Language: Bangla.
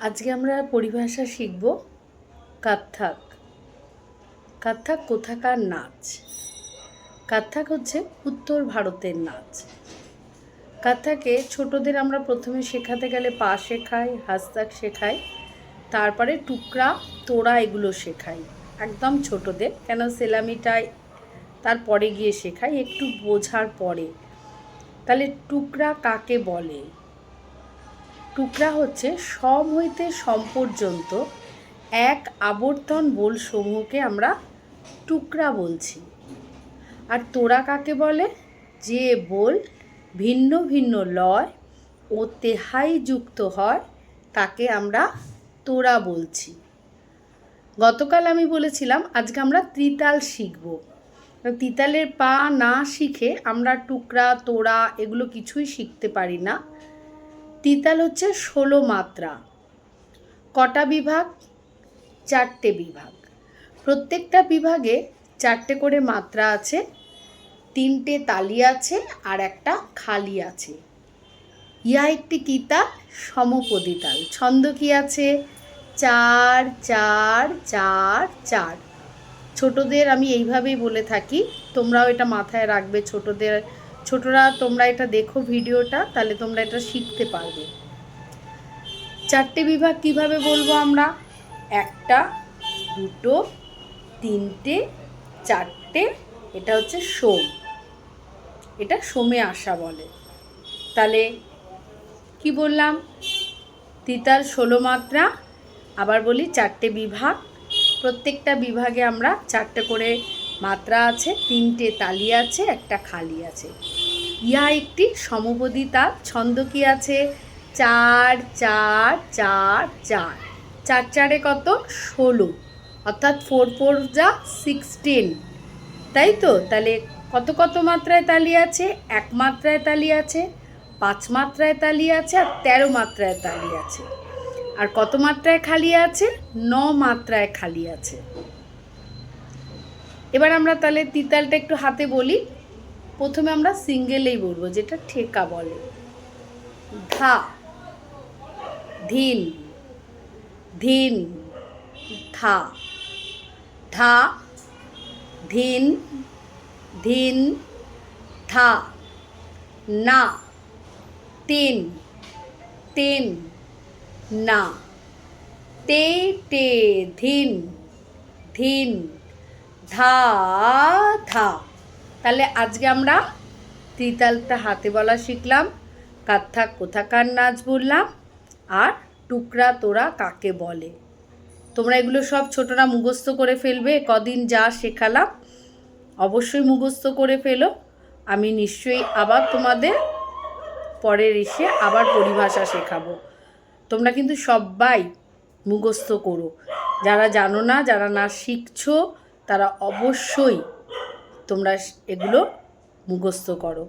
আজকে আমরা পরিভাষা শিখব কত্থক। কত্থক কোথাকার নাচ? কত্থক হচ্ছে উত্তর ভারতের নাচ। কত্থকে ছোটদের আমরা প্রথমে শেখাতে গেলে পা শেখাই, হস্তক শেখাই, তারপরে টুকরা তোড়া এগুলো শেখাই একদম ছোটদের, কেন সেলামিটাই তারপরে গিয়ে শেখাই একটু বোঝার পরে। তাহলে টুকরা কাকে বলে? টুকরা হচ্ছে সম হইতে সম পর্যন্ত এক আবর্তন বোল সমূহকে আমরা টুকরা বলছি। আর তোড়া কাকে বলে? যে বোল ভিন্ন ভিন্ন লয় ও তেহাই যুক্ত হয় তাকে আমরা তোড়া বলছি। গতকাল আমি বলেছিলাম আজকে আমরা ত্রিতাল শিখব। ত্রিতালের পা না শিখে আমরা টুকরা তোড়া এগুলো কিছুই শিখতে পারি না। ত্রিতাল হচ্ছে 16 মাত্রা। কটা বিভাগ? 4টে বিভাগ। প্রত্যেকটা বিভাগে 4টে করে মাত্রা আছে, 3টে তালি আছে আর একটা খালি আছে। ইহা একটি কি তাল? সমপদী তাল। ছন্দ কি আছে? 4 4 4 4। ছোটদের আমি এইভাবেই বলে থাকি, তোমরাও এটা মাথায় রাখবে। ছোটরা তোমরা এটা দেখো ভিডিওটা, তাহলে তোমরা এটা শিখতে পারবে। 4টে বিভাগ কিভাবে বলবো আমরা? 1টা 2টো 3টে 4টে। এটা হচ্ছে সোম, এটা সোমে আসা বলে। তাহলে কি বললাম? ত্রিতাল 16 মাত্রা। আবার বলি 4টে বিভাগ। প্রত্যেকটা বিভাগে আমরা 4টে করে মাত্রা আছে, 3টে তালি আছে, একটা খালি আছে। ইহা একটি সমপদী তাল। ছন্দ কি আছে? 4 4 4 4। 4 4-এ কত? 16, অর্থাৎ 4 4 যা 16, তাই তো? তাহলে কত কত মাত্রায় তালি আছে? 1 মাত্রায় তালি আছে, 5 মাত্রায় তালি আছে আর 13 মাত্রায় তালি আছে। আর কত মাত্রায় খালি আছে? 9 মাত্রায় খালি আছে। এবার আমরা তাহলে ত্রিতালটা একটু হাতে বলি। প্রথমে আমরা সিঙ্গেলেই বলবো, যেটা ঠেকা বলে। ধা, ধিন, ধিন, ধা, ধা, ধিন, ধিন, ধা, না, তিন, তিন, না, তে টে, ধিন, ধিন, ধা, ধা। তাহলে আজকে আমরা ত্রিতালটা হাতে বলা শিখলাম, কত্থক কোথাকার নাচ বললাম, আর টুকরা তোড়া কাকে বলে। তোমরা এগুলো সব ছোটরা মুখস্থ করে ফেলবে। কদিন যা শেখালাম অবশ্যই মুখস্থ করে ফেলো। আমি নিশ্চয়ই আবার তোমাদের পরের এসে আবার পরিভাষা শেখাবো। তোমরা কিন্তু সবাই মুখস্থ করো। যারা জানো না, যারা না শিখছো, তারা অবশ্যই তোমরা এগুলো মুখস্থ করো।